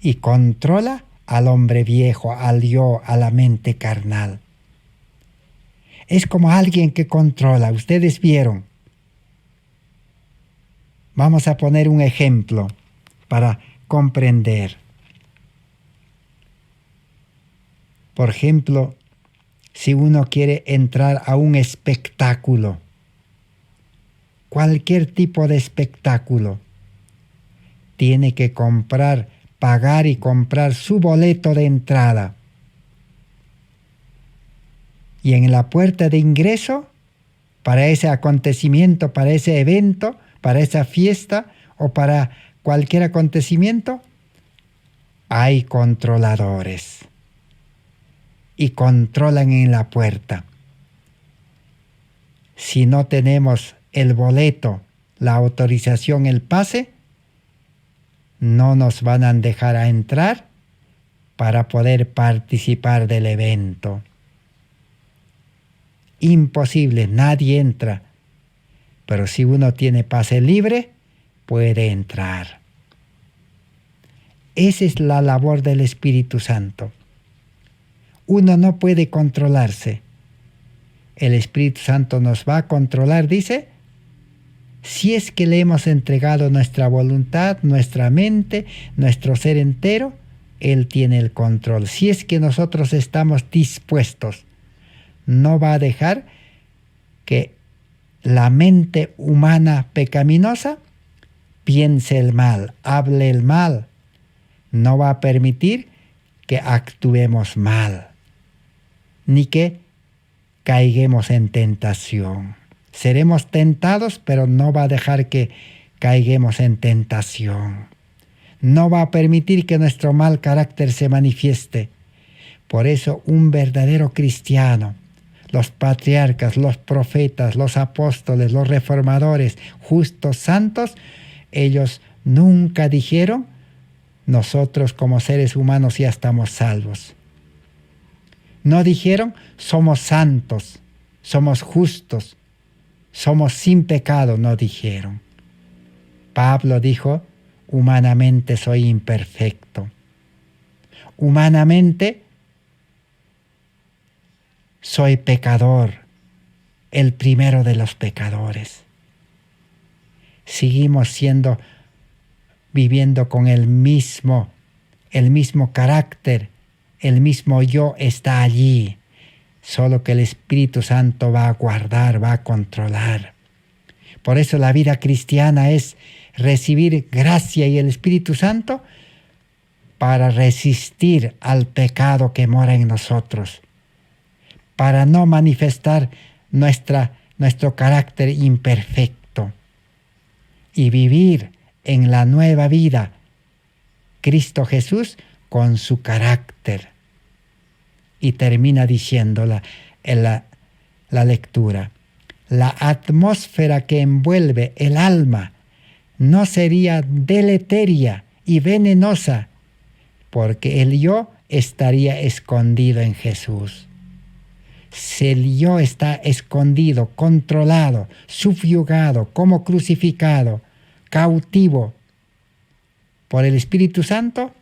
Y controla al hombre viejo, al yo, a la mente carnal. Es como alguien que controla. Ustedes vieron. Vamos a poner un ejemplo para comprender. Por ejemplo, si uno quiere entrar a un espectáculo, cualquier tipo de espectáculo, tiene que pagar y comprar su boleto de entrada. Y en la puerta de ingreso, para ese acontecimiento, para ese evento, para esa fiesta o para cualquier acontecimiento, hay controladores. Y controlan en la puerta. Si no tenemos el boleto, la autorización, el pase, no nos van a dejar a entrar para poder participar del evento. Imposible, nadie entra. Pero si uno tiene pase libre, puede entrar. Esa es la labor del Espíritu Santo. Uno no puede controlarse. El Espíritu Santo nos va a controlar, dice, si es que le hemos entregado nuestra voluntad, nuestra mente, nuestro ser entero, Él tiene el control. Si es que nosotros estamos dispuestos, no va a dejar que la mente humana pecaminosa piense el mal, hable el mal. No va a permitir que actuemos mal, ni que caiguemos en tentación. Seremos tentados, pero no va a dejar que caiguemos en tentación. No va a permitir que nuestro mal carácter se manifieste. Por eso un verdadero cristiano, los patriarcas, los profetas, los apóstoles, los reformadores, justos, santos, ellos nunca dijeron, nosotros como seres humanos ya estamos salvos. No dijeron, somos santos, somos justos, somos sin pecado, no dijeron. Pablo dijo, humanamente soy imperfecto. Humanamente soy pecador, el primero de los pecadores. Seguimos viviendo con el mismo carácter, el mismo yo está allí, solo que el Espíritu Santo va a guardar, va a controlar. Por eso la vida cristiana es recibir gracia y el Espíritu Santo para resistir al pecado que mora en nosotros, para no manifestar nuestro carácter imperfecto y vivir en la nueva vida, Cristo Jesús con su carácter. Y termina diciendo la lectura, la atmósfera que envuelve el alma no sería deleteria y venenosa, porque el yo estaría escondido en Jesús. Si el yo está escondido, controlado, subyugado, como crucificado, cautivo por el Espíritu Santo,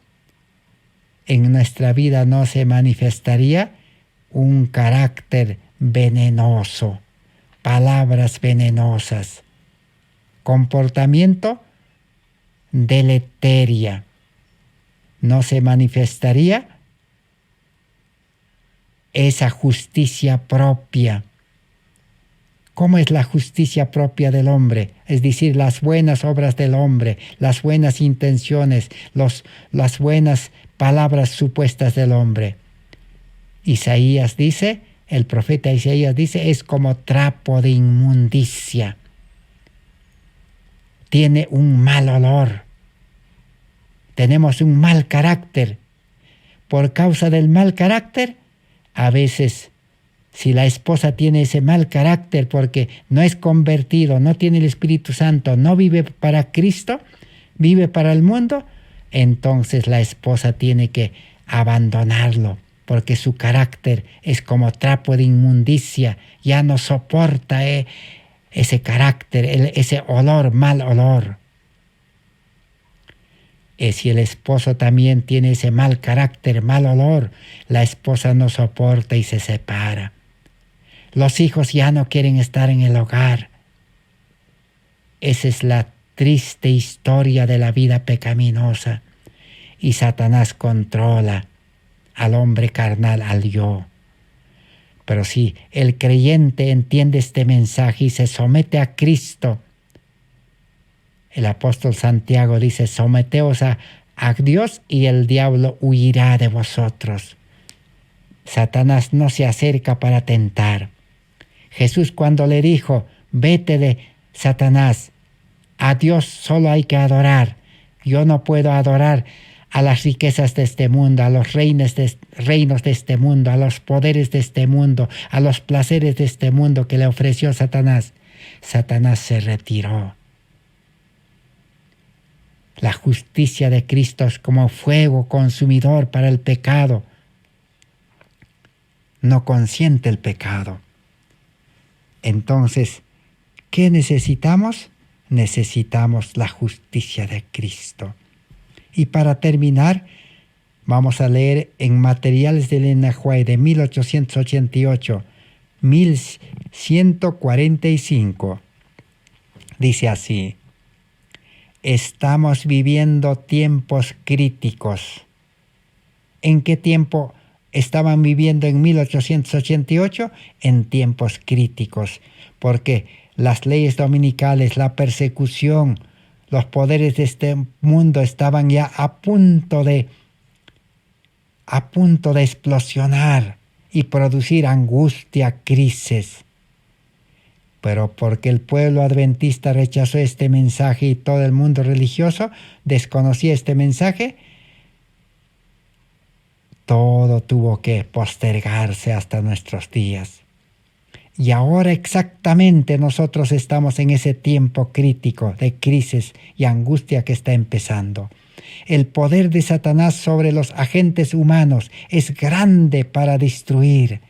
en nuestra vida no se manifestaría un carácter venenoso, palabras venenosas, comportamiento deleteria. No se manifestaría esa justicia propia, ¿Cómo es la justicia propia del hombre? Es decir, las buenas obras del hombre, las buenas intenciones, las buenas palabras supuestas del hombre. Isaías dice, el profeta Isaías dice, es como trapo de inmundicia. Tiene un mal olor. Tenemos un mal carácter. Por causa del mal carácter, a veces, si la esposa tiene ese mal carácter porque no es convertido, no tiene el Espíritu Santo, no vive para Cristo, vive para el mundo, entonces la esposa tiene que abandonarlo porque su carácter es como trapo de inmundicia, ya no soporta ese carácter, ese olor, mal olor. Si el esposo también tiene ese mal carácter, mal olor, la esposa no soporta y se separa. Los hijos ya no quieren estar en el hogar. Esa es la triste historia de la vida pecaminosa. Y Satanás controla al hombre carnal, al yo. Pero si el creyente entiende este mensaje y se somete a Cristo, el apóstol Santiago dice, someteos a Dios y el diablo huirá de vosotros. Satanás no se acerca para tentar. Jesús cuando le dijo, vete de Satanás, a Dios solo hay que adorar. Yo no puedo adorar a las riquezas de este mundo, a los reinos de este mundo, a los poderes de este mundo, a los placeres de este mundo que le ofreció Satanás. Satanás se retiró. La justicia de Cristo es como fuego consumidor para el pecado. No consiente el pecado. Entonces, ¿qué necesitamos? Necesitamos la justicia de Cristo. Y para terminar, vamos a leer en Materiales de Elena White de 1888, 1145. Dice así, estamos viviendo tiempos críticos. ¿En qué tiempo estaban viviendo en 1888? En tiempos críticos, porque las leyes dominicales, la persecución, los poderes de este mundo estaban ya a punto de explosionar y producir angustia, crisis. Pero porque el pueblo adventista rechazó este mensaje y todo el mundo religioso desconocía este mensaje, todo tuvo que postergarse hasta nuestros días. Y ahora exactamente nosotros estamos en ese tiempo crítico de crisis y angustia que está empezando. El poder de Satanás sobre los agentes humanos es grande para destruir.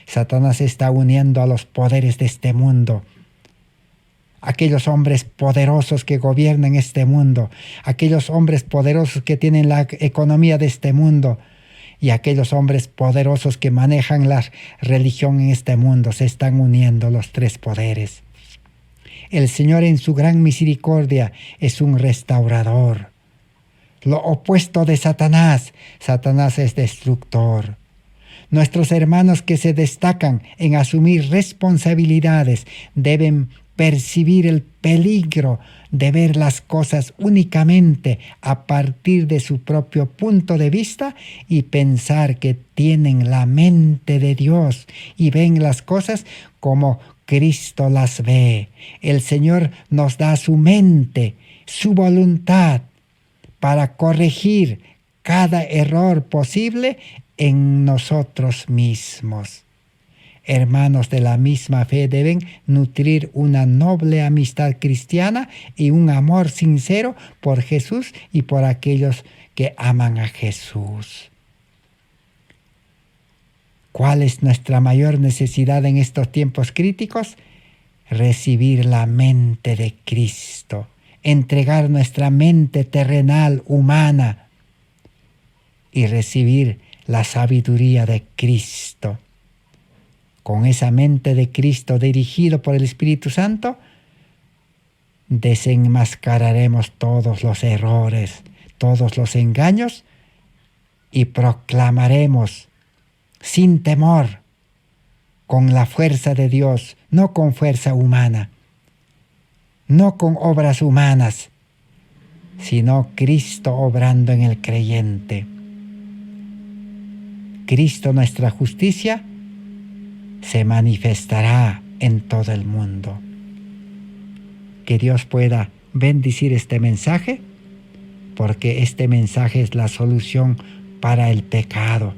Satanás está uniendo a los poderes de este mundo. Aquellos hombres poderosos que gobiernan este mundo, aquellos hombres poderosos que tienen la economía de este mundo, y aquellos hombres poderosos que manejan la religión en este mundo, se están uniendo los tres poderes. El Señor en su gran misericordia es un restaurador. Lo opuesto de Satanás, Satanás es destructor. Nuestros hermanos que se destacan en asumir responsabilidades deben percibir el peligro de ver las cosas únicamente a partir de su propio punto de vista y pensar que tienen la mente de Dios y ven las cosas como Cristo las ve. El Señor nos da su mente, su voluntad para corregir cada error posible en nosotros mismos. Hermanos de la misma fe deben nutrir una noble amistad cristiana y un amor sincero por Jesús y por aquellos que aman a Jesús. ¿Cuál es nuestra mayor necesidad en estos tiempos críticos? Recibir la mente de Cristo, entregar nuestra mente terrenal, humana, y recibir la sabiduría de Cristo. Con esa mente de Cristo dirigido por el Espíritu Santo, desenmascararemos todos los errores, todos los engaños y proclamaremos sin temor, con la fuerza de Dios, no con fuerza humana, no con obras humanas, sino Cristo obrando en el creyente. Cristo, nuestra justicia, se manifestará en todo el mundo. Que Dios pueda bendecir este mensaje, porque este mensaje es la solución para el pecado.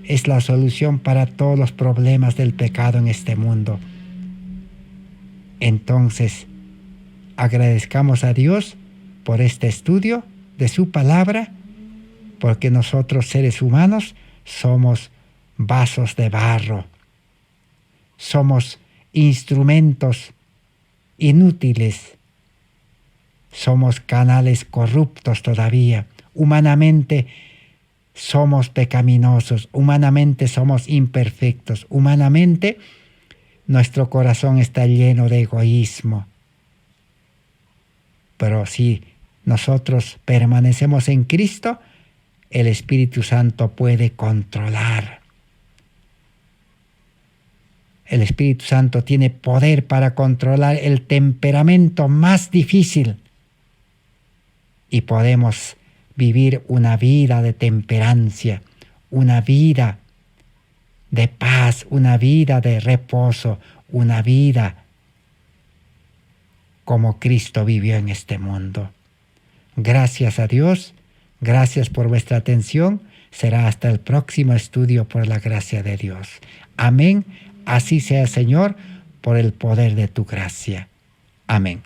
Es la solución para todos los problemas del pecado en este mundo. Entonces, agradezcamos a Dios por este estudio de su palabra, porque nosotros seres humanos somos vasos de barro. Somos instrumentos inútiles. Somos canales corruptos todavía. Humanamente somos pecaminosos. Humanamente somos imperfectos. Humanamente nuestro corazón está lleno de egoísmo. Pero si nosotros permanecemos en Cristo, el Espíritu Santo puede controlar. El Espíritu Santo tiene poder para controlar el temperamento más difícil y podemos vivir una vida de temperancia, una vida de paz, una vida de reposo, una vida como Cristo vivió en este mundo. Gracias a Dios, gracias por vuestra atención. Será hasta el próximo estudio por la gracia de Dios. Amén. Así sea, Señor, por el poder de tu gracia. Amén.